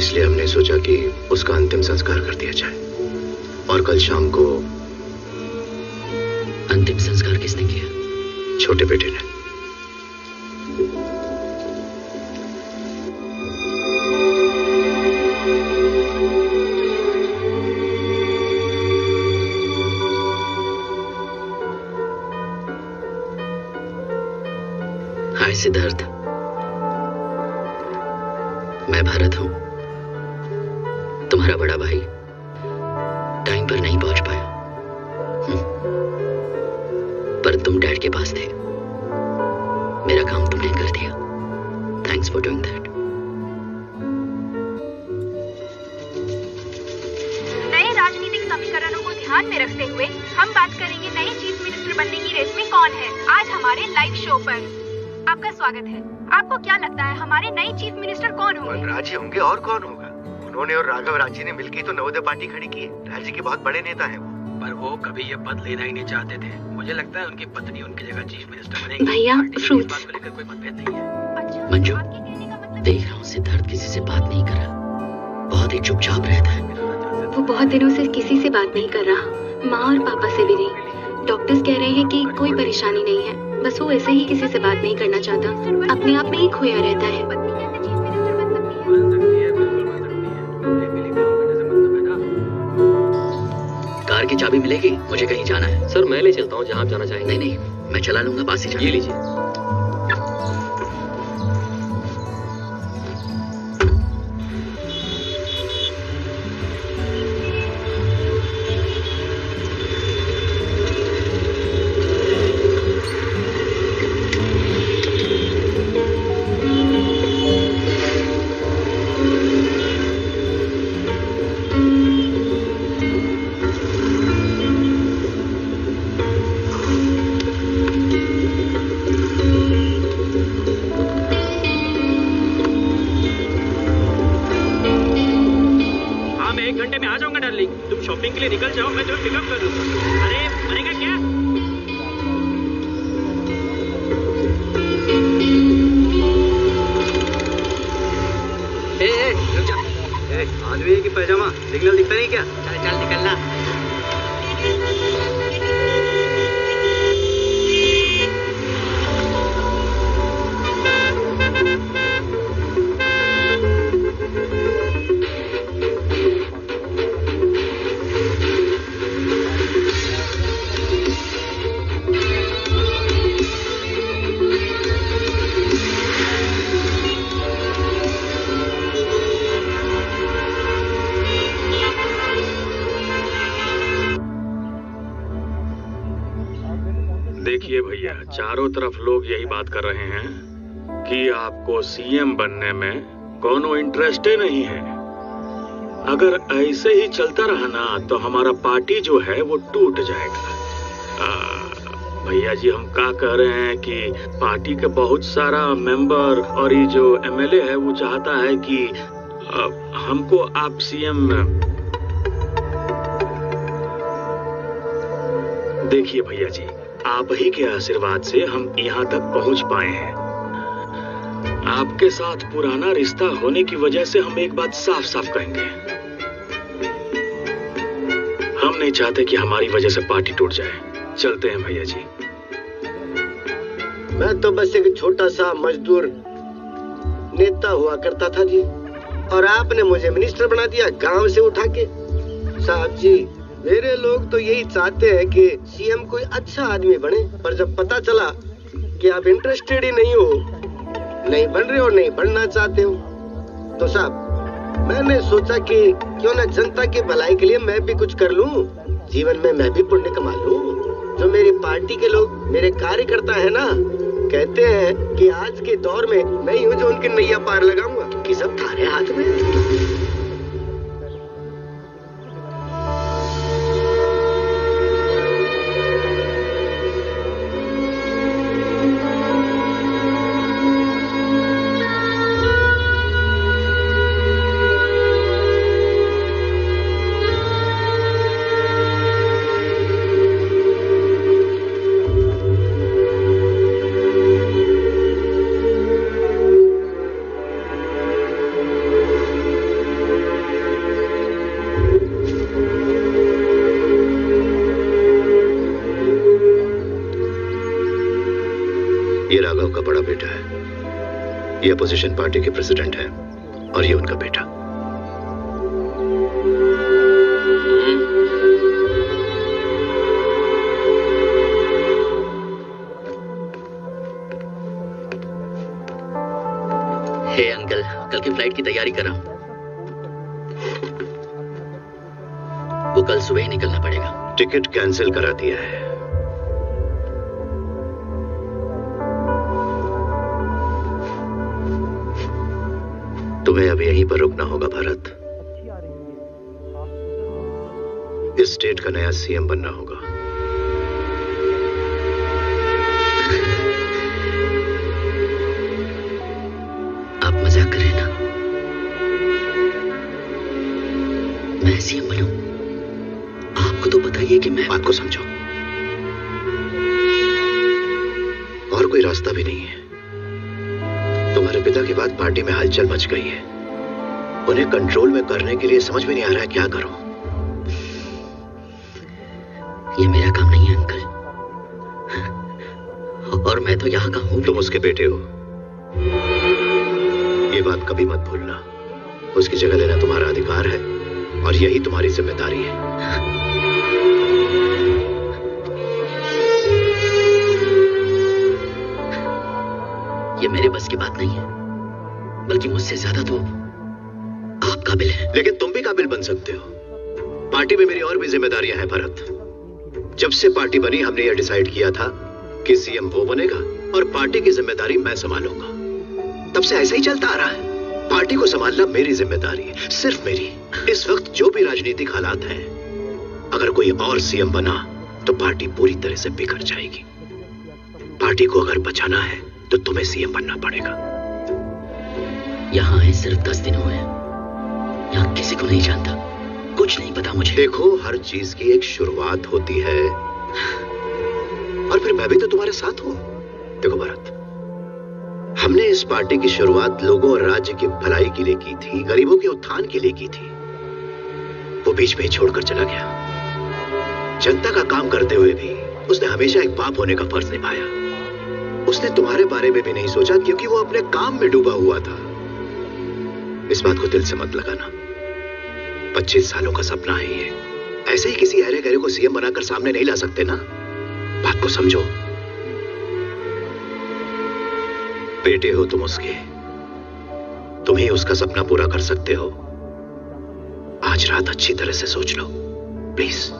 इसलिए हमने सोचा कि उसका अंतिम संस्कार कर दिया जाए। और कल शाम को। अंतिम संस्कार किसने किया? छोटे बेटे ने। हाय सिद्धार्थ, मैं भारत हूं, तुम्हारा बड़ा भाई। टाइम पर नहीं पहुंच पाया, पर तुम डैड के पास थे। मेरा काम तुमने कर दिया। Thanks for doing that. नए राजनीतिक समीकरणों को ध्यान में रखते हुए हम बात करेंगे नए चीफ मिनिस्टर बनने की रेस में कौन है आज हमारे लाइव शो पर। आपका स्वागत है। आपको क्या लगता है हमारे नए चीफ मिनिस्टर कौन होंगे? राजी होंगे और कौन होगा? उन्होंने और राघव राजी ने मिलकर तो नवोदय पार्टी खड़ी की है। राजी के बहुत बड़े नेता हैं वो। पर वो कभी ये पद लेना ही नहीं चाहते थे। मुझे लगता है उनकी पत्नी उनकी जगह चीफ मिनिस्टर बनेगी। भैया फ्रूट्स। बात को लेकर कोई मतभेद नहीं है। अच्छा, मंजू, आपके कहने का मतलब देख रहा हूँ सिद्धार्थ किसी से बात नहीं कर रहा, बहुत ही चुपचाप रहता है। वो बहुत दिनों से किसी से बात नहीं कर रहा, माँ और पापा से भी नहीं। डॉक्टर्स कह रहे हैं कि कोई परेशानी नहीं है, बस वो ऐसे ही किसी से बात नहीं करना चाहता, अपने आप में ही खोया रहता है। पत्नी कैसे चीफ मिनिस्टर बन सकती है? बन सकती है, बिल्कुल बन सकती है। अकेले काम करने से मतलब है ना। कार की चाबी मिलेगी? मुझे कहीं जाना है। सर मैं ले चलता हूँ जहाँ आप जाना चाहेंगे। नहीं, मैं चला लूंगा, पास ही जाना। ये लीजिए। शॉपिंग के लिए निकल जाओ, मैं तुम्हें पिकअप कर लूंगा। अरे मरेगा क्या? रुक जा। आदमी की पैजामा सिग्नल दिखता नहीं क्या? चल चल निकलना। देखिए भैया, चारों तरफ लोग यही बात कर रहे हैं कि आपको सीएम बनने में कोनो इंटरेस्ट ही नहीं है। अगर ऐसे ही चलता रहा ना तो हमारा पार्टी जो है वो टूट जाएगा। भैया जी, हम क्या कह रहे हैं कि पार्टी के बहुत सारा मेंबर और ये जो एमएलए है वो चाहता है कि हमको आप सीएम। देखिए भैया जी, आप ही के आशीर्वाद से हम यहाँ तक पहुँच पाए हैं। आपके साथ पुराना रिश्ता होने की वजह से हम एक बात साफ साफ कहेंगे, हम नहीं चाहते कि हमारी वजह से पार्टी टूट जाए। चलते हैं भैया जी। मैं तो बस एक छोटा सा मजदूर नेता हुआ करता था जी, और आपने मुझे मिनिस्टर बना दिया गांव से उठा के। साहब जी, मेरे लोग तो यही चाहते हैं कि सीएम कोई अच्छा आदमी बने, पर जब पता चला कि आप इंटरेस्टेड ही नहीं हो, नहीं बन रहे हो, नहीं बनना चाहते हो, तो साहब मैंने सोचा कि क्यों ना जनता की भलाई के लिए मैं भी कुछ कर लूं, जीवन में मैं भी पुण्य कमा लूं। जो मेरी पार्टी के लोग, मेरे कार्यकर्ता है ना, कहते हैं कि आज के दौर में मैं ही हूँ जो उनकी नैया पार लगाऊंगा, कि सब थारे हाथ में। राघव का बड़ा बेटा है। ये अपोजिशन पार्टी के प्रेसिडेंट है और ये उनका बेटा। हे अंकल, कल की फ्लाइट की तैयारी कर रहा हूं। वो कल सुबह ही निकलना पड़ेगा। टिकट कैंसिल करा दिया है। तुम्हें अब यहीं पर रुकना होगा भरत। इस स्टेट का नया सीएम बनना होगा। आप मजाक कर रहे हैं ना? मैं सीएम बनूं? आपको तो बताइए कि मैं... बात को समझो। और कोई रास्ता भी नहीं है। तुम्हारे पिता के बाद पार्टी में हलचल मच गई है। उन्हें कंट्रोल में करने के लिए समझ में नहीं आ रहा है क्या करूं। ये मेरा काम नहीं है अंकल, और मैं तो यहाँ का हूँ। तुम उसके बेटे हो, ये बात कभी मत भूलना। उसकी जगह लेना तुम्हारा अधिकार है और यही तुम्हारी जिम्मेदारी है। ये मेरे बस की बात नहीं है, बल्कि मुझसे ज्यादा तो आप काबिल हैं। लेकिन तुम भी काबिल बन सकते हो। पार्टी में मेरी और भी जिम्मेदारियां हैं भरत। जब से पार्टी बनी हमने यह डिसाइड किया था कि सीएम वो बनेगा और पार्टी की जिम्मेदारी मैं संभालूंगा। तब से ऐसा ही चलता आ रहा है। पार्टी को संभालना मेरी जिम्मेदारी है, सिर्फ मेरी। इस वक्त जो भी राजनीतिक हालात हैं, अगर कोई और सीएम बना तो पार्टी पूरी तरह से बिखर जाएगी। पार्टी को अगर बचाना है तो तुम्हें सीएम बनना पड़ेगा। यहाँ आए सिर्फ 10 दिन हुए हैं। यहाँ किसी को नहीं जानता, कुछ नहीं पता मुझे। देखो, हर चीज की एक शुरुआत होती है, और फिर मैं भी तो तुम्हारे साथ हूं। देखो भरत, हमने इस पार्टी की शुरुआत लोगों और राज्य की भलाई के लिए की थी, गरीबों के उत्थान के लिए की थी। वो बीच में ही छोड़कर चला गया। जनता का काम करते हुए भी उसने हमेशा एक बाप होने का फर्ज निभाया। उसने तुम्हारे बारे में भी नहीं सोचा, क्योंकि वो अपने काम में डूबा हुआ था। इस बात को दिल से मत लगाना। 25 सालों का सपना है ये। ऐसे ही किसी अरे गहरे को सीएम बनाकर सामने नहीं ला सकते ना। बात को समझो। बेटे हो तुम उसके, तुम ही उसका सपना पूरा कर सकते हो। आज रात अच्छी तरह से सोच लो, प्लीज।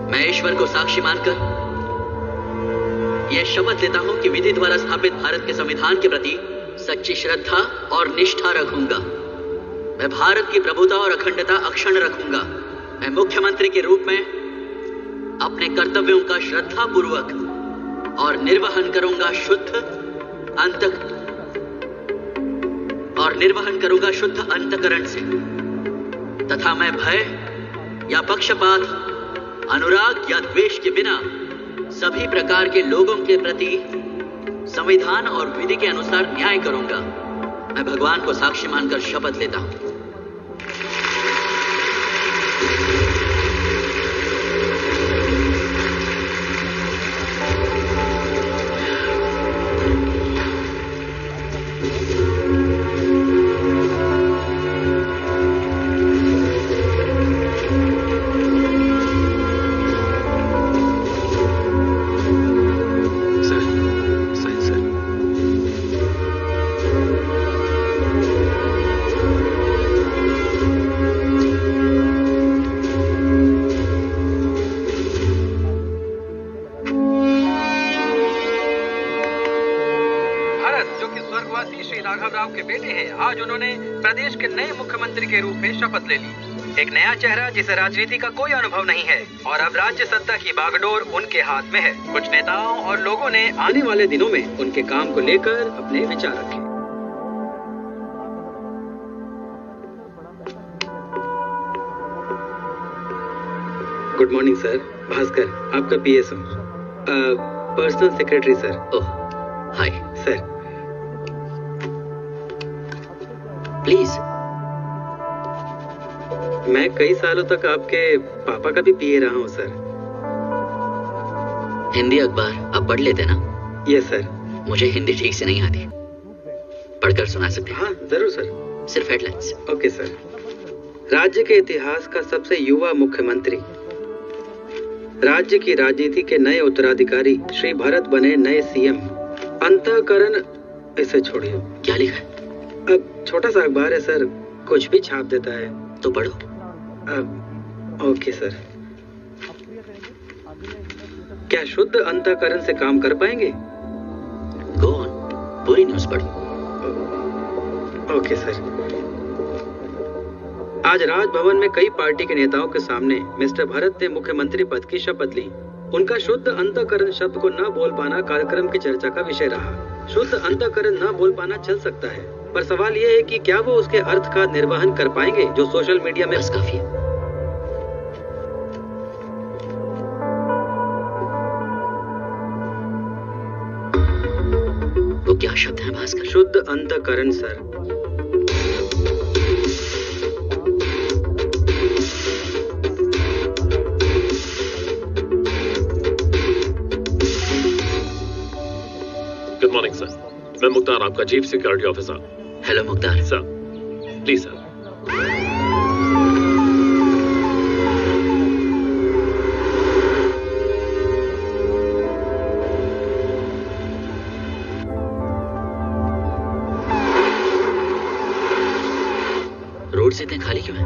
मैं ईश्वर को साक्षी मानकर यह शपथ लेता हूं कि विधि द्वारा स्थापित भारत के संविधान के प्रति सच्ची श्रद्धा और निष्ठा रखूंगा। मैं भारत की प्रभुता और अखंडता अक्षुण्ण रखूंगा। मैं मुख्यमंत्री के रूप में अपने कर्तव्यों का श्रद्धा पूर्वक और निर्वहन करूंगा शुद्ध अंतकरण से, तथा मैं भय या पक्षपात, अनुराग या द्वेष के बिना सभी प्रकार के लोगों के प्रति संविधान और विधि के अनुसार न्याय करूंगा। मैं भगवान को साक्षी मानकर शपथ लेता हूं। के बेटे हैं। आज उन्होंने प्रदेश के नए मुख्यमंत्री के रूप में शपथ ले ली। एक नया चेहरा जिसे राजनीति का कोई अनुभव नहीं है और अब राज्य सत्ता की बागडोर उनके हाथ में है। कुछ नेताओं और लोगों ने आने वाले दिनों में उनके काम को लेकर अपने विचार रखे। गुड मॉर्निंग सर, भास्कर आपका पीएस हूँ, personal secretary sir. Oh hi sir. Please. मैं कई सालों तक आपके पापा का भी पीए रहा हूँ सर। हिंदी अखबार आप पढ़ लेते ना? Yes sir. मुझे हिंदी ठीक से नहीं आती, पढ़कर सुना सकते हैं? हाँ जरूर सर। सिर्फ हेडलाइंस। Okay sir. राज्य के इतिहास का सबसे युवा मुख्यमंत्री, राज्य की राजनीति के नए उत्तराधिकारी श्री भरत बने नए सीएम। अंतःकरण। इसे छोड़िए। क्या लिखा है? अब छोटा सा अखबार है सर, कुछ भी छाप देता है। तो पढ़ो। Okay sir. क्या शुद्ध अंतःकरण से काम कर पाएंगे? गो ऑन, पूरी न्यूज़ पढ़ो। Okay sir. आज राजभवन में कई पार्टी के नेताओं के सामने मिस्टर भरत ने मुख्यमंत्री पद की शपथ ली। उनका शुद्ध अंतःकरण शब्द को न बोल पाना कार्यक्रम की चर्चा का विषय रहा। शुद्ध अंतःकरण न बोल पाना चल सकता है, पर सवाल यह है कि क्या वो उसके अर्थ का निर्वहन कर पाएंगे जो सोशल मीडिया में। बस काफी है। वो क्या शब्द है भास्कर? शुद्ध अंतःकरण सर। गुड मॉर्निंग सर, मैं मुख्तार, आपका chief security officer. Hello Mukhtar. Sir please sir. Road से इतने खाली क्यों है?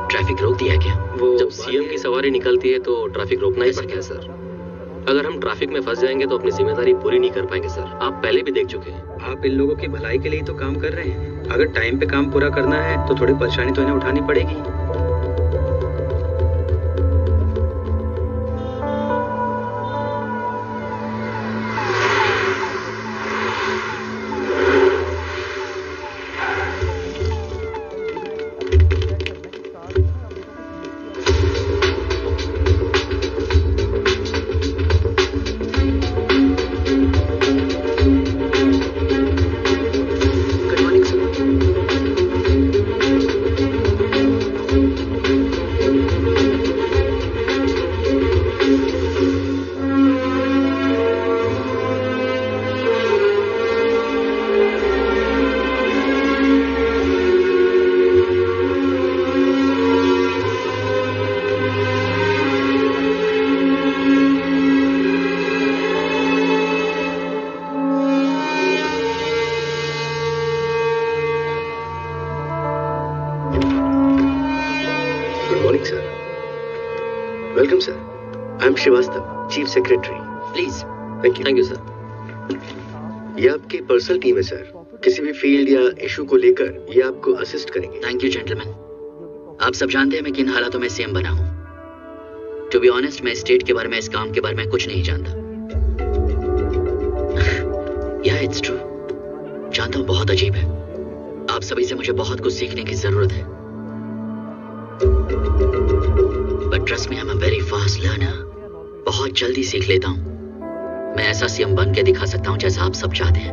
ट्रैफिक रोक दिया है क्या? वो जब सीएम की सवारी निकलती है तो ट्रैफिक रोकना ही पड़ता है सर। अगर हम ट्रैफिक में फंस जाएंगे तो अपनी जिम्मेदारी पूरी नहीं कर पाएंगे सर। आप पहले भी देख चुके हैं। आप इन लोगों की भलाई के लिए तो काम कर रहे हैं। अगर टाइम पे काम पूरा करना है तो थोड़ी परेशानी तो इन्हें उठानी पड़ेगी। Welcome sir, I am Shrivastava, chief secretary. Please. Thank you sir. ये आपकी पर्सनल टीम है सर। किसी भी फील्ड या इशू को लेकर ये आपको असिस्ट करेंगे। Thank you gentleman. आप सब जानते हैं मैं किन हालातों में सीएम बना हूँ। टू बी ऑनेस्ट, मैं स्टेट के बारे में, इस काम के बारे में कुछ नहीं जानता। या इट्स ट्रू, जानता हूँ बहुत अजीब है। आप सभी से मुझे बहुत कुछ सीखने की जरूरत है। But trust me, I am a very fast learner. बहुत जल्दी सीख लेता हूँ। मैं ऐसा सीएम बन के दिखा सकता हूँ जैसा आप सब चाहते हैं।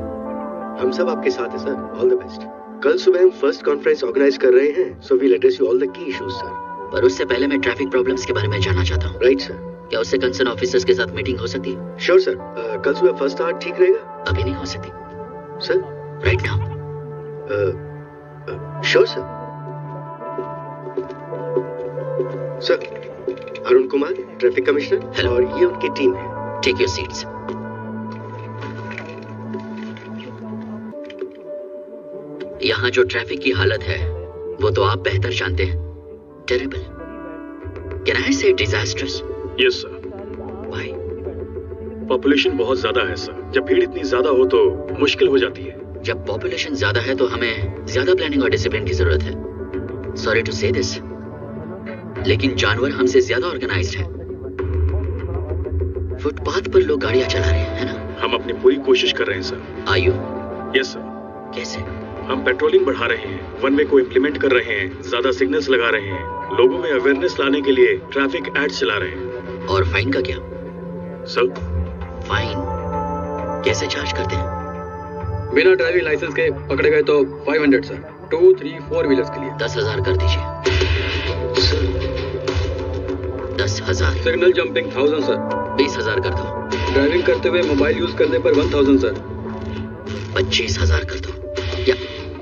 हम सब आपके साथ हैं सर। All the best. कल सुबह हम फर्स्ट कॉन्फ्रेंस ऑर्गेनाइज कर रहे हैं, so we'll address you all the key issues sir. पर उससे पहले मैं ट्रैफिक प्रॉब्लम्स के बारे में जानना चाहता हूँ। Right sir. क्या उससे कंसर्न ऑफिसर्स के साथ मीटिंग हो सकती है? Sure sir. कल सुबह फर्स्ट आवर ठीक रहेगा? अभी नहीं हो सकती sir. Right now? Sure sir. Sir, Arun Kumar, traffic commissioner, और ये उनकी टीम है। Take your seats. यहाँ जो ट्रैफिक की हालत है वो तो आप बेहतर जानते हैं। टेरिबल, कैन आई से disastrous? Yes sir. Why? Population बहुत ज्यादा है सर। जब भीड़ इतनी ज्यादा हो तो मुश्किल हो जाती है। जब पॉपुलेशन ज्यादा है तो हमें ज्यादा प्लानिंग और डिसिप्लिन की जरूरत है। सॉरी टू से दिस, लेकिन जानवर हमसे ज्यादा ऑर्गेनाइज्ड है। फुटपाथ पर लोग गाड़ियां चला रहे हैं, है ना? हम अपनी पूरी कोशिश कर रहे हैं सर। आयु? Yes sir. कैसे? हम पेट्रोलिंग बढ़ा रहे हैं, वन वे को इम्प्लीमेंट कर रहे हैं, ज्यादा सिग्नल्स लगा रहे हैं, लोगों में अवेयरनेस लाने के लिए ट्रैफिक एड्स चला रहे हैं। और फाइन का क्या? सर फाइन कैसे चार्ज करते हैं? बिना ड्राइविंग लाइसेंस के पकड़े गए तो 500 सर, 2, 3, 4 व्हीलर्स के लिए। 10,000 कर दीजिए। 10,000। Signal jumping 1000 sir. 20,000 कर दो। ड्राइविंग करते हुए मोबाइल यूज करने पर 1000 सर। 25,000 कर दो, या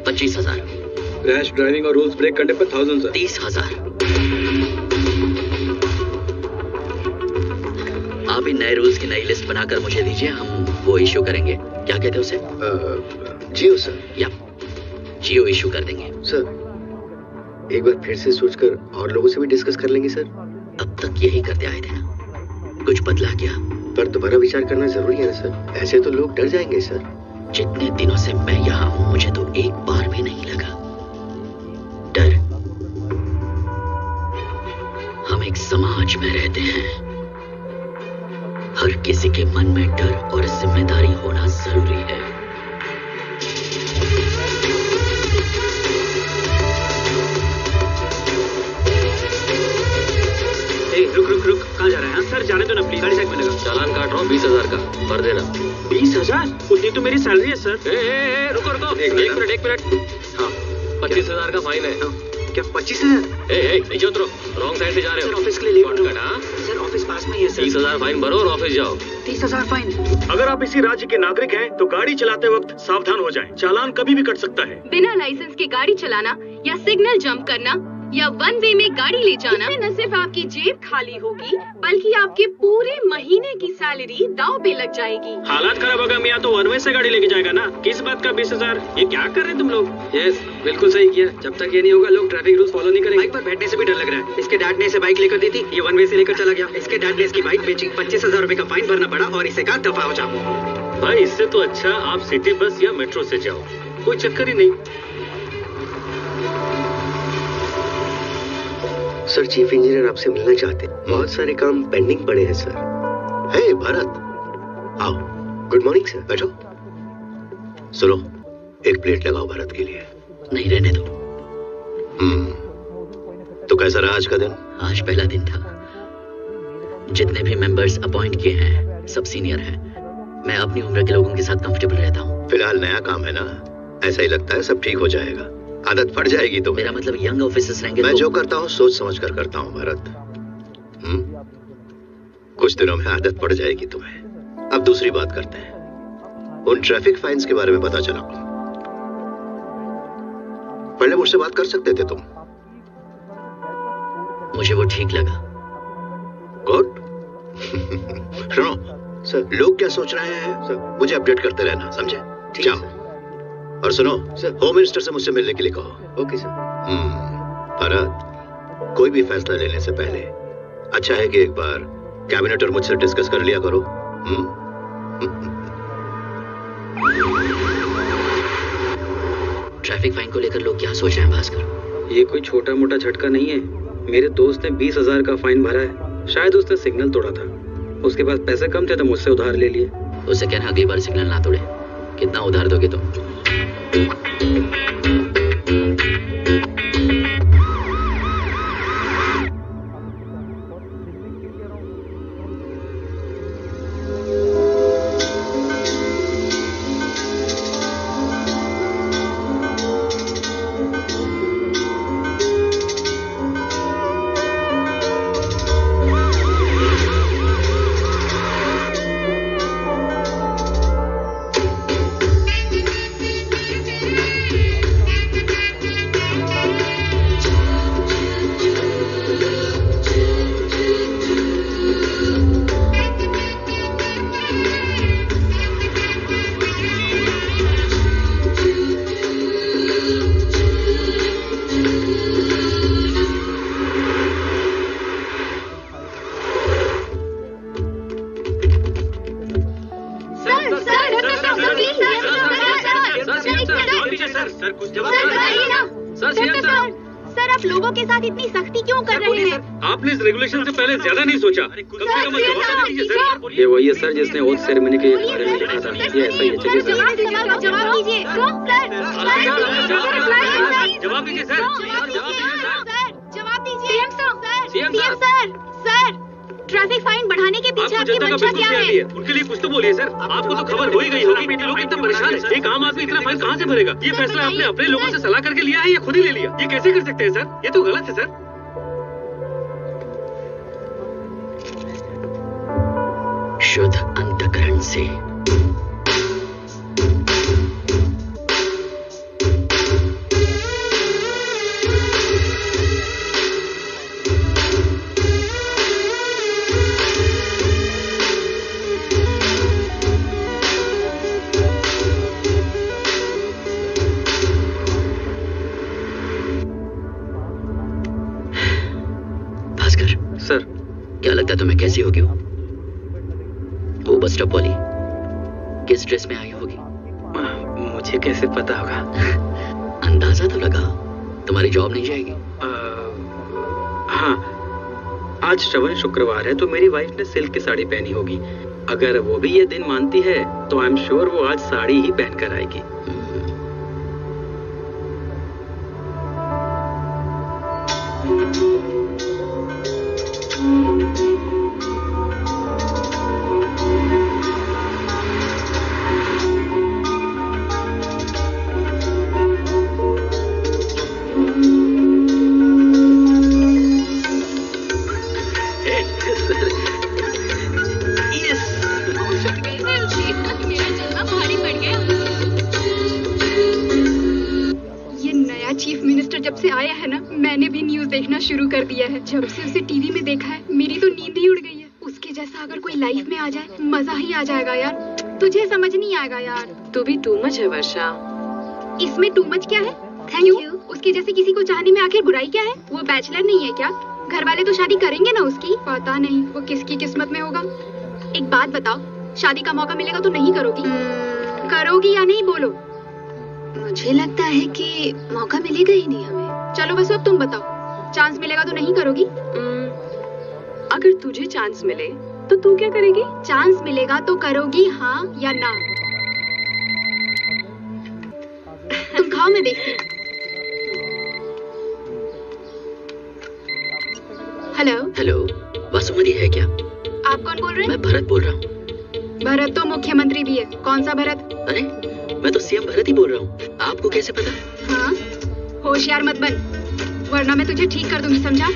25,000। रैश ड्राइविंग और रूल्स ब्रेक करने पर 1000 सर। 30,000। आप इन नए रूल्स की नई लिस्ट बनाकर मुझे दीजिए, हम वो इश्यू करेंगे। क्या कहते हैं उसे? जियो सर। या जियो इश्यू कर देंगे। सर एक बार फिर से सोचकर और लोगों से भी डिस्कस कर लेंगे सर। अब तक यही करते आए थे ना, कुछ बदला क्या? पर दोबारा विचार करना जरूरी है ना सर, ऐसे तो लोग डर जाएंगे सर। जितने दिनों से मैं यहाँ हूँ मुझे तो एक बार भी नहीं लगा डर। हम एक समाज में रहते हैं, हर किसी के मन में डर और जिम्मेदारी होना जरूरी है। रुक रुक रुक, कहाँ जा रहे हैं? सर जाने दो ना प्लीज, गाड़ी साइड में लगा। चालान काट रहा हूँ 20,000 का, भर देना। 20,000? उतनी तो मेरी सैलरी है सर। रुको रुको, एक मिनट। हाँ, 25,000 का फाइन है। क्या 25,000? नीचे उतरो, रॉन्ग साइड से जा रहे हो। सर ऑफिस के लिए लेट शॉर्टकट, हाँ? सर ऑफिस पास में ही है सर। 30,000 फाइन भरो और ऑफिस जाओ। 30,000 फाइन? अगर आप इसी राज्य के नागरिक हैं तो गाड़ी चलाते वक्त सावधान हो जाएं, चालान कभी भी कट सकता है। बिना लाइसेंस के गाड़ी चलाना या सिग्नल जंप करना या वन वे में गाड़ी ले जाना, इससे न सिर्फ आपकी जेब खाली होगी बल्कि आपके पूरे महीने की सैलरी दांव पे लग जाएगी। हालात खराब होगा मियाँ तो वन वे से गाड़ी लेके जाएगा ना। किस बात का 20,000? ये क्या कर रहे हैं तुम लोग? यस, बिल्कुल सही किया। जब तक ये नहीं होगा लोग ट्रैफिक रूल्स फॉलो नहीं करेंगे। बाइक पर बैठने से भी डर लग रहा है। इसके डैड ने इसे बाइक लेकर दी थी, ये वन वे से लेकर चला गया। इसके डैड ने इसकी बाइक बेची, 25,000 रुपए का फाइन भरना पड़ा और इसे कहा दफा हो जाओ। भाई इससे तो अच्छा आप सिटी बस या मेट्रो से जाओ, कोई चक्कर ही नहीं। सर चीफ इंजीनियर आपसे मिलना चाहते हैं, बहुत सारे काम पेंडिंग पड़े हैं सर। हे भरत, आओ। गुड मॉर्निंग सर, बैठो। सुनो, एक प्लेट लगाओ भरत के लिए। नहीं, रहने दो। तो कैसा रहा आज का दिन? आज पहला दिन था। जितने भी मेंबर्स अपॉइंट किए हैं सब सीनियर हैं। मैं अपनी उम्र के लोगों के साथ कंफर्टेबल रहता हूँ। फिलहाल नया काम है ना, ऐसा ही लगता है सब ठीक हो जाएगा, आदत पड़ जाएगी। तो मेरा मतलब यंग ऑफिसर्स रहेंगे। मैं तो... जो करता हूँ सोच समझ कर करता हूँ भरत। कुछ दिनों में आदत पड़ जाएगी तुम्हें। अब दूसरी बात करते हैं, उन ट्रैफिक फाइन्स के बारे में पता चला। पहले मुझसे बात कर सकते थे तुम। मुझे वो ठीक लगा। गुड। सुनो सर, लोग क्या सोच रहे हैं सर, मुझे अपडेट करते रहना, समझे? जाओ। और सुनो सर, होम मिनिस्टर से मुझसे मिलने के लिए कहो। Okay sir. भरत, कोई भी फैसला लेने से पहले अच्छा है कि एक बार कैबिनेट और मुझसे डिस्कस कर लिया करो। ट्रैफिक फाइन को लेकर लोग क्या सोच रहे हैं भास्कर? ये कोई छोटा मोटा झटका नहीं है। मेरे दोस्त ने 20,000 का फाइन भरा है। शायद उसने सिग्नल तोड़ा था, उसके पास पैसे कम थे तो मुझसे उधार ले लिए। उससे कहना अगली बार सिग्नल ना तोड़े। कितना उधार दोगे तुम? के साथ इतनी सख्ती क्यों कर रहे हैं? आपने इस रेगुलेशन से पहले ज्यादा नहीं सोचा। कम से कम जवाब दीजिए सर। ये वही है सर जिसने ओथ सेरेमनी के बारे में लिखा था। ये ऐसा ही है। चलिए सर। जवाब दीजिए जवाब दीजिए सर। जवाब दीजिए सर। ट्रैफिक फाइन बढ़ाने के पीछे आपकी मंशा क्या है? उनके लिए कुछ तो बोलिए सर। आपको तो खबर हो ही गई होगी कि लोग इतना परेशान हैं। एक आम आदमी इतना फाइन कहाँ से भरेगा? ये फैसला आपने अपने लोगों से सलाह करके लिया है या खुद ही ले लिया? ये कैसे कर सकते हैं सर? ये तो गलत है सर। शुद्ध अंतःकरण से सर। क्या लगता है तुम्हें कैसी होगी वो बस स्टॉप वाली किस ड्रेस में आई होगी? मुझे कैसे पता होगा? अंदाजा तो लगा। तुम्हारी जॉब नहीं जाएगी? हाँ, आज श्रवण शुक्रवार है तो मेरी वाइफ ने सिल्क की साड़ी पहनी होगी। अगर वो भी ये दिन मानती है तो आई एम श्योर वो आज साड़ी ही पहनकर आएगी। शुरू कर दिया है। जब से उसे टीवी में देखा है मेरी तो नींद ही उड़ गई है। उसके जैसा अगर कोई लाइफ में आ जाए मजा ही आ जाएगा यार। तुझे समझ नहीं आएगा यार। तू भी टू मच है वर्षा। इसमें टू मच क्या है? Thank you. उसके जैसे किसी को चाहने में आखिर बुराई क्या है? वो बैचलर नहीं है क्या? घर वाले तो शादी करेंगे ना उसकी। पता नहीं वो किसकी किस्मत में होगा। एक बात बताओ, शादी का मौका मिलेगा तो नहीं करोगी? करोगी या नहीं बोलो? मुझे लगता है कि मौका मिलेगा ही नहीं हमें। चलो बस अब तुम बताओ, चांस मिलेगा तो नहीं करोगी? अगर तुझे चांस मिले तो तू क्या करेगी? चांस मिलेगा तो करोगी हाँ या ना? तुम खाओ, मैं देखती हूँ। हेलो हेलो, वासुमती है क्या? आप कौन बोल रहे हैं? मैं भरत बोल रहा हूँ। भरत तो मुख्यमंत्री भी है। कौन सा भरत? अरे मैं तो सीएम भरत ही बोल रहा हूँ। आपको कैसे पता? हाँ, होशियार मत बन वरना मैं तुझे ठीक कर दूंगी, समझा?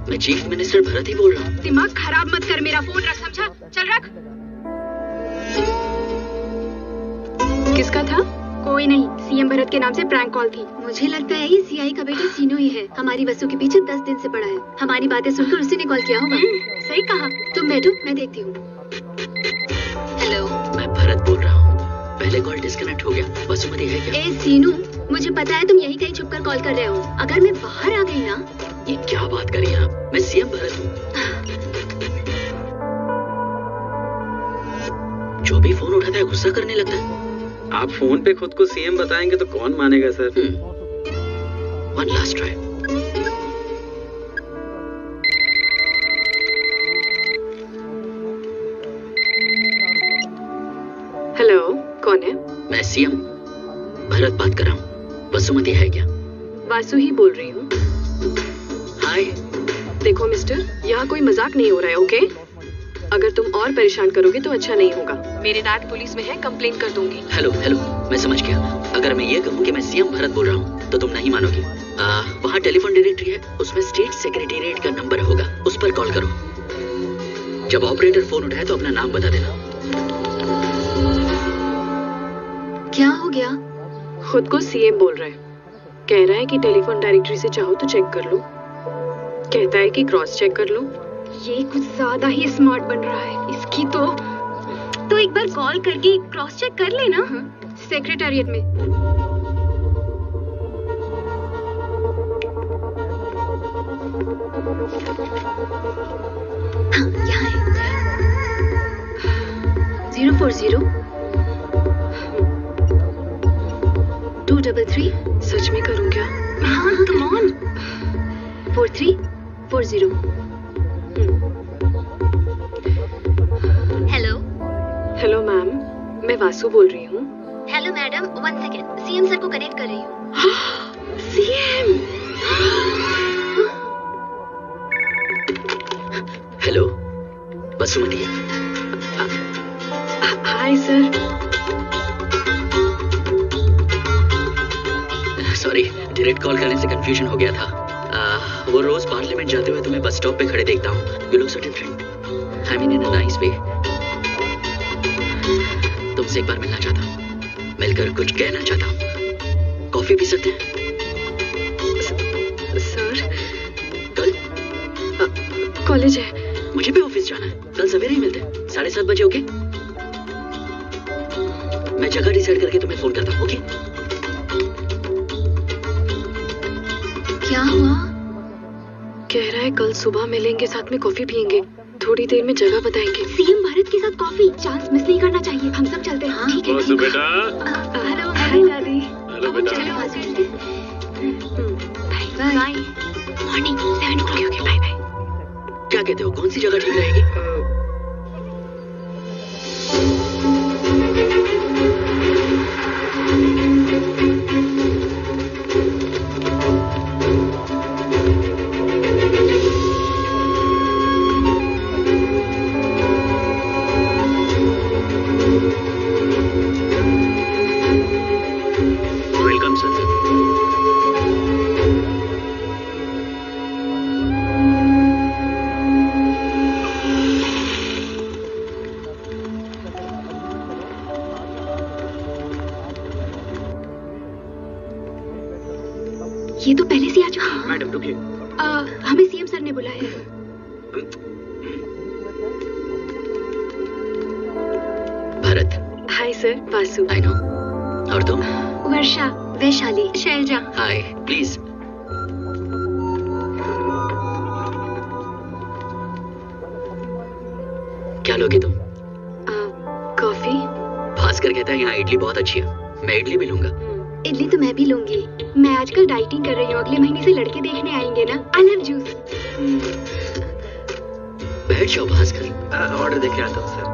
मैं चीफ मिनिस्टर भरत ही बोल रहा हूँ। दिमाग खराब मत कर, मेरा फोन रख, समझा? चल रख। किसका था? कोई नहीं, सीएम भरत के नाम से प्रैंक कॉल थी। मुझे लगता है ये सीआई का बेटा सीनो ही है। हमारी वसु के पीछे 10 दिन से पड़ा है। हमारी बातें सुनकर उसी ने कॉल किया होगा। सही कहा। तुम बैठो, मैं देखती हूँ। हेलो, मैं भरत बोल रहा हूँ। पहले कॉल डिस्कनेक्ट हो गया। वासुमती है क्या? ए सीनू, मुझे पता है तुम यही कहीं छुपकर कॉल कर रहे हो। अगर मैं बाहर आ गई ना। ये क्या बात करी आप? मैं सीएम भरत हूँ। जो भी फोन उठाता है गुस्सा करने लगता है। आप फोन पे खुद को सीएम बताएंगे तो कौन मानेगा sir? One last try. Hello, कौन है? मैं सीएम भरत बात कर रहा हूँ। वासुमती है क्या? वासु ही बोल रही हूँ। हाय। देखो मिस्टर, यहाँ कोई मजाक नहीं हो रहा है, ओके? अगर तुम और परेशान करोगे तो अच्छा नहीं होगा। मेरे डैड पुलिस में है, कंप्लेन कर दूंगी। हेलो हेलो, मैं समझ गया। अगर मैं ये कहूँ कि मैं सीएम भरत बोल रहा हूँ तो तुम नहीं मानोगी। वहाँ टेलीफोन डायरेक्टरी है, उसमें स्टेट सेक्रेटेरिएट का नंबर होगा, उस पर कॉल करो। जब ऑपरेटर फोन उठाए तो अपना नाम बता देना। क्या हो गया? खुद को सीएम बोल रहा है। कह रहा है कि टेलीफोन डायरेक्टरी से चाहो तो चेक कर लो। कहता है कि क्रॉस चेक कर लो। ये कुछ ज्यादा ही स्मार्ट बन रहा है। इसकी तो एक बार कॉल करके क्रॉस चेक कर लेना। सेक्रेटेरिएट में। हाँ, यहाँ है। 040 233। सच में करूँ क्या? हाँ, come on. 4340। Hello. Hello ma'am, मैं वासु बोल रही हूँ। Hello madam, 1 second, CM sir को कनेक्ट कर रही हूँ। CM. Hello Vasumati. Hi sir. Sorry, direct call करने से कंफ्यूजन हो गया था। वो रोज पार्लियामेंट जाते हुए तुम्हें बस स्टॉप पे खड़े देखता हूँ। You look so different, I mean in a nice way. तुमसे एक बार मिलना चाहता हूँ, मिलकर कुछ कहना चाहता हूँ। कॉफी पी सकते हैं? सर कल कॉलेज है, मुझे भी ऑफिस जाना है। कल सवेरे ही मिलते हैं, 7:30 बजे। ओके, मैं जगह डिसाइड करके तुम्हें फोन करता हूँ। ओके? क्या हुआ? कह रहा है कल सुबह मिलेंगे, साथ में कॉफी पियेंगे, थोड़ी देर में जगह बताएंगे। सीएम भारत के साथ कॉफी, चांस मिस नहीं करना चाहिए। हम सब चलते हैं। हाँ ठीक है। वासु बेटा। हेलो हाय दादी। हेलो बेटा। चलो Vasu. Bye bye. Morning 7 o'clock। Okay bye bye. क्या कहते हो, कौन सी जगह ठीक रहेगी? Welcome sir. ये तो पहले से आ चुका है। मैडम रुकिए। हमें सीएम सर ने बुलाया है। Bharat. Hi sir, Vasu. I know. और तुम? वर्षा, वैशाली, शैलजा। हाय, प्लीज। क्या लोगे तुम? कॉफी। भास्कर कहता है यहाँ इडली बहुत अच्छी है, मैं इडली भी लूंगा। इडली तो मैं भी लूंगी। मैं आजकल डाइटिंग कर रही हूँ, अगले महीने से लड़के देखने आएंगे ना। I love juice. बैठ जाओ भास्कर। ऑर्डर देके आता हूँ सर।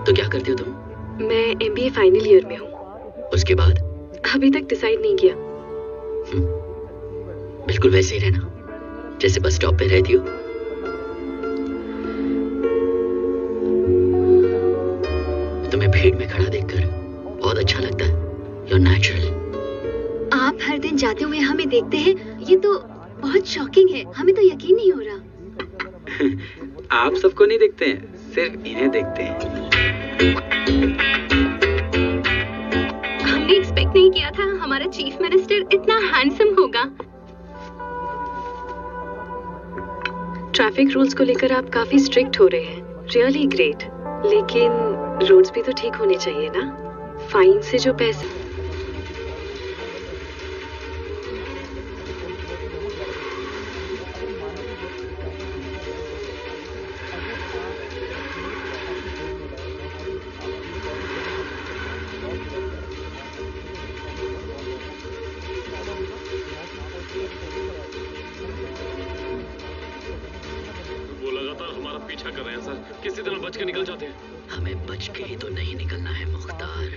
तो क्या करते हो तुम? मैं MBA फाइनल ईयर में हूँ। उसके बाद? अभी तक डिसाइड नहीं किया। बिल्कुल वैसे ही रहना जैसे बस स्टॉप पे रहती हो। तुम्हें भीड़ में खड़ा देखकर बहुत अच्छा लगता है। You're natural। आप हर दिन जाते हुए हमें देखते हैं, ये तो बहुत शॉकिंग है। हमें तो यकीन नहीं हो रहा। आप सबको नहीं देखते हैं, सिर्फ इन्हें देखते हैं। हमने एक्सपेक्ट नहीं किया था हमारा चीफ मिनिस्टर इतना हैंडसम होगा। ट्रैफिक रूल्स को लेकर आप काफी स्ट्रिक्ट हो रहे हैं, रियली ग्रेट। लेकिन रोड्स भी तो ठीक होने चाहिए ना। फाइन से जो पैसे। वो लगातार हमारा पीछा कर रहे हैं सर, किसी तरह बच के निकल जाते हैं। हमें बच के ही तो नहीं निकलना है मुख्तार।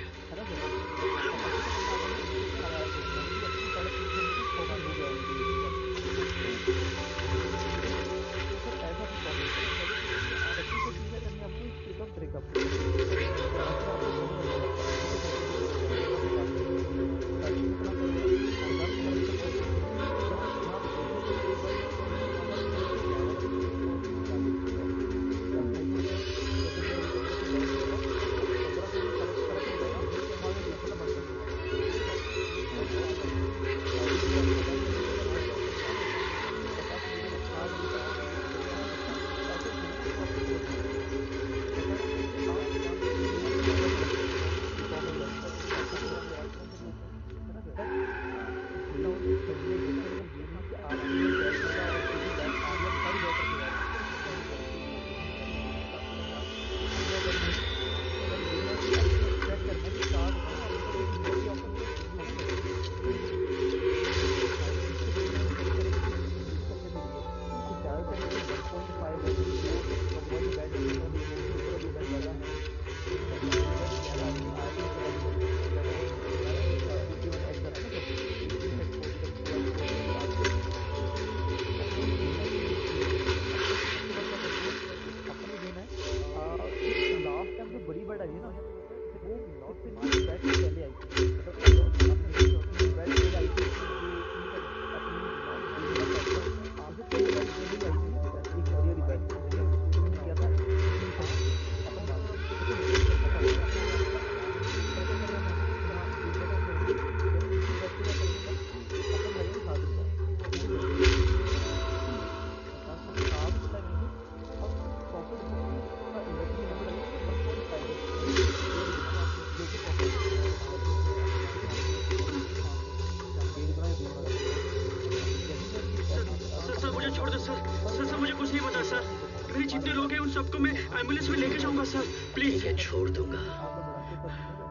सर मुझे कुछ नहीं पता सर। मेरे जितने लोग हैं उन सबको मैं एम्बुलेंस में लेके जाऊंगा सर, प्लीज। ये छोड़ दूंगा,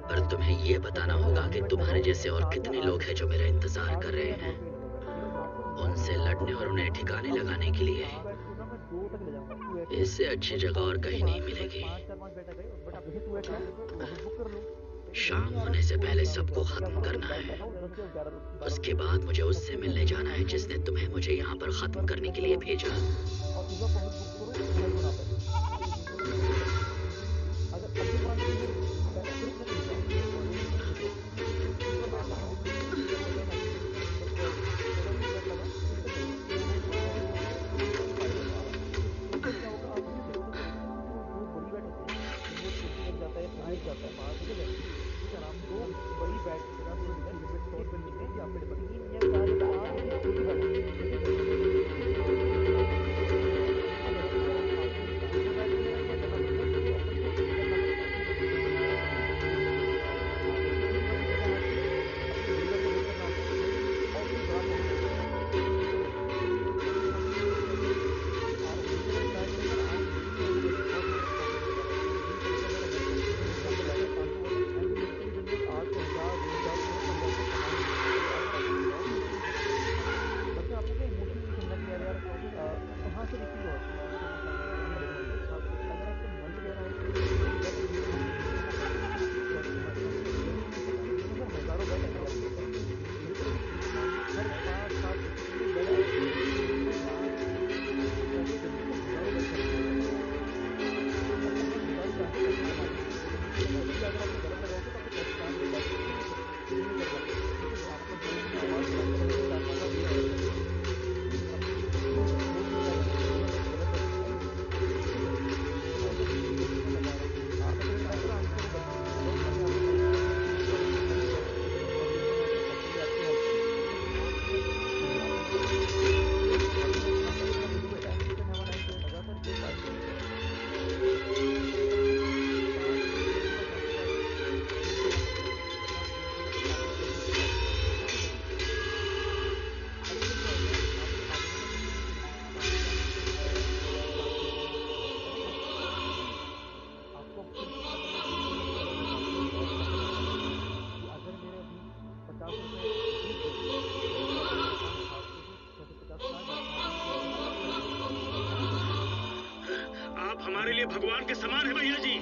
पर तुम्हें ये बताना होगा कि तुम्हारे जैसे और कितने लोग हैं जो मेरा इंतजार कर रहे हैं। उनसे लड़ने और उन्हें ठिकाने लगाने के लिए इससे अच्छी जगह और कहीं नहीं मिलेगी। शाम होने से पहले सबको खत्म करना है। उसके बाद मुझे उससे मिलने जाना है जिसने तुम्हें मुझे यहाँ पर खत्म करने के लिए भेजा। भगवान के समान है भैया जी।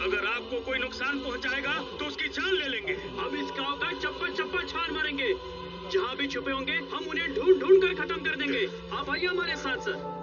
अगर आपको कोई नुकसान पहुंचाएगा तो उसकी जान ले लेंगे। हम इस गांव का चप्पा चप्पा छान मारेंगे। जहां भी छुपे होंगे हम उन्हें ढूंढ ढूंढ कर खत्म कर देंगे। आप आइए हमारे साथ सर।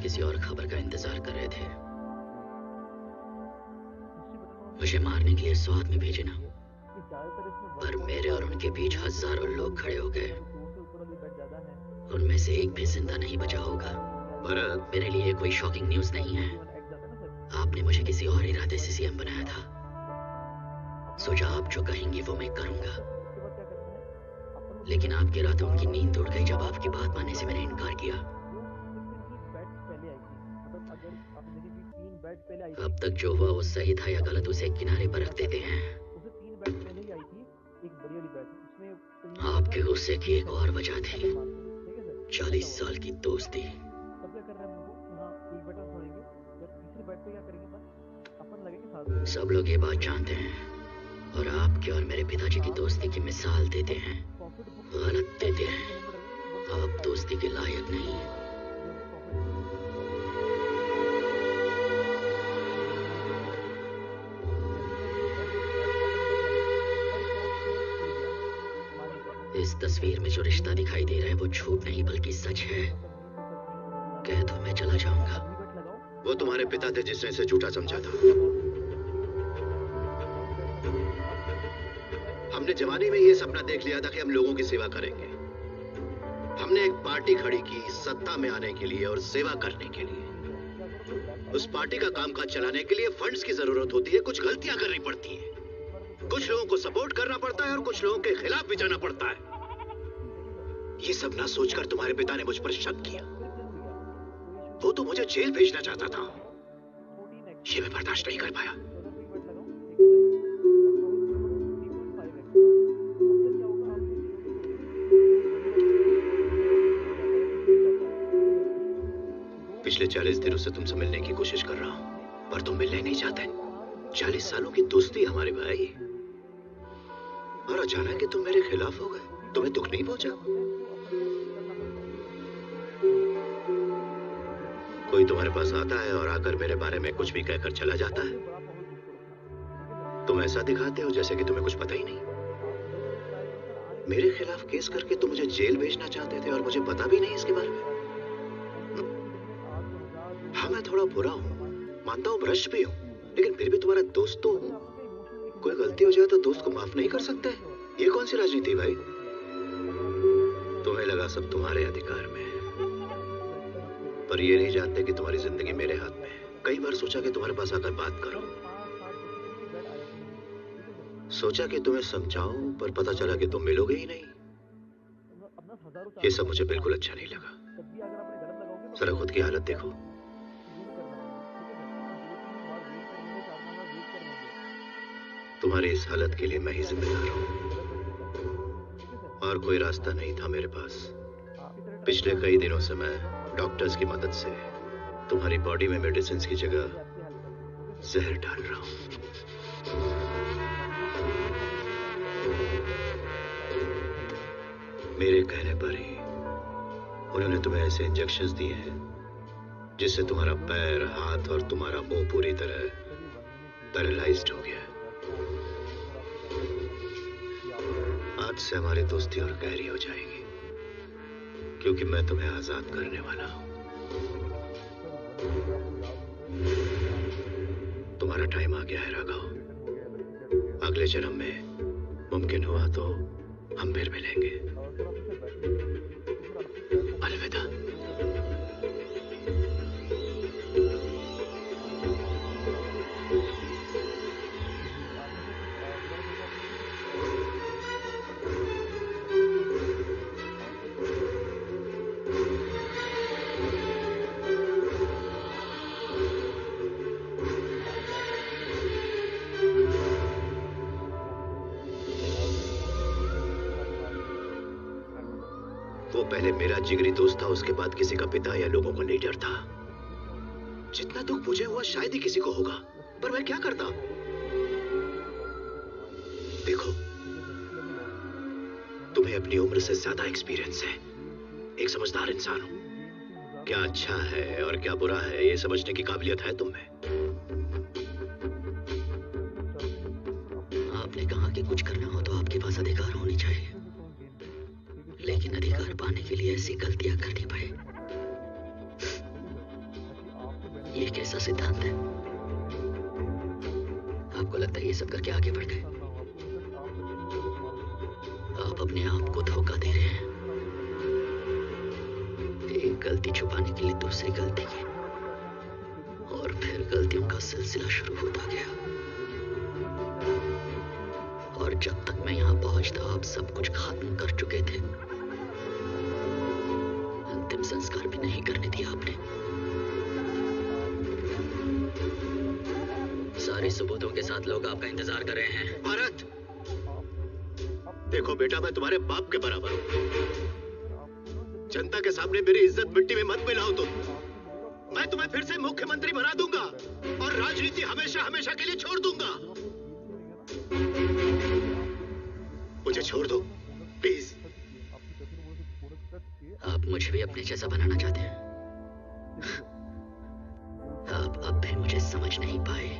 किसी और खबर का इंतजार कर रहे थे। मुझे मारने के लिए 100 आदमी भेजे ना, पर मेरे और उनके बीच हजारों लोग खड़े हो गए। उनमें से एक भी जिंदा नहीं बचा होगा। भरत, मेरे लिए कोई शॉकिंग न्यूज नहीं है। आपने मुझे किसी और इरादे से सीएम बनाया था। सोचा आप जो कहेंगी वो मैं करूंगा, लेकिन आपके रातों की नींद उड़ गई जब आपकी बात मानने से मैंने इनकार किया। अब तक जो हुआ वो सही था या गलत, उसे किनारे पर रख देते हैं। आपके गुस्से की एक और वजह थी, 40 साल की दोस्ती। सब लोग ये बात जानते हैं और आपके और मेरे पिताजी की दोस्ती की मिसाल देते हैं, गलत देते हैं। आप दोस्ती के लायक नहीं हैं। इस तस्वीर में जो रिश्ता दिखाई दे रहा है वो झूठ नहीं बल्कि सच है। कह दो मैं चला जाऊंगा। वो तुम्हारे पिता थे जिसने इसे झूठा समझा था। हमने जवानी में ये सपना देख लिया था कि हम लोगों की सेवा करेंगे। हमने एक पार्टी खड़ी की सत्ता में आने के लिए और सेवा करने के लिए। उस पार्टी का कामकाज चलाने के लिए फंड्स की जरूरत होती है, कुछ गलतियां करनी पड़ती हैं, कुछ लोगों को सपोर्ट करना पड़ता है और कुछ लोगों के खिलाफ भी जाना पड़ता है। ये सब ना सोचकर तुम्हारे पिता ने मुझ पर शक किया। वो तो मुझे जेल भेजना चाहता था, ये मैं बर्दाश्त नहीं कर पाया। पिछले 40 दिनों से तुमसे मिलने की कोशिश कर रहा हूं, पर तुम मिलने नहीं चाहते। 40 सालों की दोस्ती हमारे भाई, और अचानक कि तुम मेरे खिलाफ हो गए। तुम्हें दुख नहीं पहुंचा? कोई तुम्हारे पास आता है और आकर मेरे बारे में कुछ भी कहकर चला जाता है। तुम ऐसा दिखाते हो जैसे कि तुम्हें कुछ पता ही नहीं। मेरे खिलाफ केस करके तुम मुझे जेल भेजना चाहते थे और मुझे पता भी नहीं इसके बारे में। हाँ, मैं थोड़ा बुरा हूं, मानता हूं, भ्रष्ट भी हूं, लेकिन फिर भी तुम्हारा दोस्त तो हूं। कोई गलती हो जाए तो दोस्त को माफ नहीं कर सकते? ये कौन सी राजनीति भाई? तुम्हें लगा सब तुम्हारे अधिकार में है, पर ये नहीं जानते कि तुम्हारी जिंदगी मेरे हाथ में है। कई बार सोचा कि तुम्हारे पास आकर बात करूं, सोचा कि तुम्हें समझाऊं, पर पता चला कि तुम मिलोगे ही नहीं। ये सब मुझे बिल्कुल अच्छा नहीं लगा। जरा खुद की हालत देखो। तुम्हारी इस हालत के लिए मैं ही जिम्मेदार हूं, और कोई रास्ता नहीं था मेरे पास। पिछले कई दिनों से मैं डॉक्टर्स की मदद से तुम्हारी बॉडी में मेडिसिन की जगह जहर डाल रहा हूं। मेरे कहने पर ही उन्होंने तुम्हें ऐसे इंजेक्शंस दिए हैं जिससे तुम्हारा पैर, हाथ और तुम्हारा मुंह पूरी तरह पैरालाइज्ड हो गया। आज से हमारी दोस्ती और गहरी हो जाएगी, क्योंकि मैं तुम्हें आजाद करने वाला हूं। तुम्हारा टाइम आ गया है राघव। अगले जन्म में मुमकिन हुआ तो हम फिर मिलेंगे। अलविदा। पहले मेरा जिगरी दोस्त था, उसके बाद किसी का पिता या लोगों को नहीं डरता। जितना दुख मुझे हुआ शायद ही किसी को होगा, पर मैं क्या करता? देखो, तुम्हें अपनी उम्र से ज्यादा एक्सपीरियंस है। एक समझदार इंसान हो। क्या अच्छा है और क्या बुरा है ये समझने की काबिलियत है तुम में। आपने कहा कि कुछ करना हो तो आपके पास अधिकार होने चाहिए, लेकिन अधिकार पाने के लिए ऐसी गलतियां करनी पड़े, ये कैसा सिद्धांत है? आपको लगता है ये सब करके आगे बढ़ गए? आप अपने आप को धोखा दे रहे हैं। गलती छुपाने के लिए दूसरी गलती की और फिर गलतियों का सिलसिला शुरू होता गया। और जब तक मैं यहाँ पहुंचता आप सब कुछ खत्म कर चुके थे। अंतिम संस्कार भी नहीं करने दिया आपने। सारे सबूतों के साथ लोग आपका इंतजार कर रहे हैं। भारत, देखो बेटा, मैं तुम्हारे बाप के बराबर हूं। जनता के सामने मेरी इज्जत मिट्टी में मत मिलाओ तुम। मैं तुम्हें फिर से मुख्यमंत्री बना दूंगा और राजनीति हमेशा हमेशा के लिए छोड़ दूंगा। मुझे छोड़ दो प्लीज। आप मुझे भी अपने जैसा बनाना चाहते हैं। आप अब भी मुझे समझ नहीं पाए।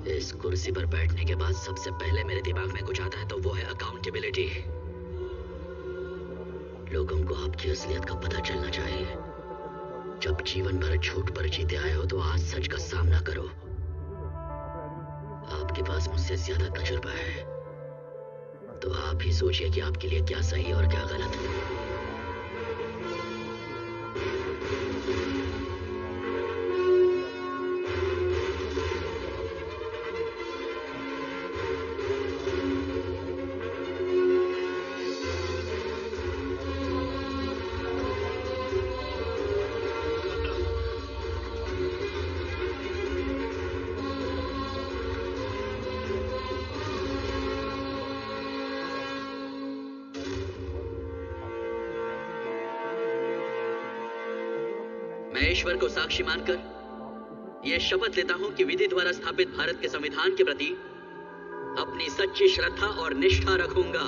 इस कुर्सी पर बैठने के बाद सबसे पहले मेरे दिमाग में कुछ आता है तो वो है अकाउंटेबिलिटी। लोगों को आपकी असलियत का पता चलना चाहिए। जब जीवन भर झूठ पर जीते आए हो तो आज सच का सामना करो। आपके पास मुझसे ज्यादा तजुर्बा है तो आप ही सोचिए कि आपके लिए क्या सही और क्या गलत है। मैं ईश्वर को साक्षी मानकर यह शपथ लेता हूं कि विधि द्वारा स्थापित भारत के संविधान के प्रति अपनी सच्ची श्रद्धा और निष्ठा रखूंगा।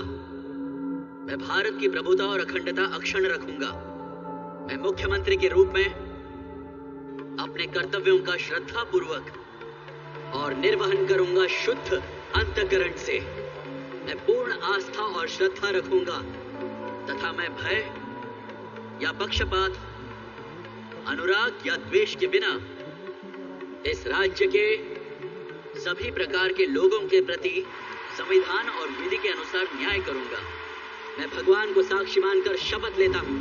मैं भारत की प्रभुता और अखंडता अक्षुण्ण रखूंगा। मैं मुख्यमंत्री के रूप में अपने कर्तव्यों का श्रद्धा पूर्वक और निर्वहन करूंगा शुद्ध अंतःकरण से। मैं पूर्ण आस्था और श्रद्धा रखूंगा तथा मैं भय या पक्षपात, अनुराग या द्वेष के बिना इस राज्य के सभी प्रकार के लोगों के प्रति संविधान और विधि के अनुसार न्याय करूंगा। मैं भगवान को साक्षी मानकर शपथ लेता हूं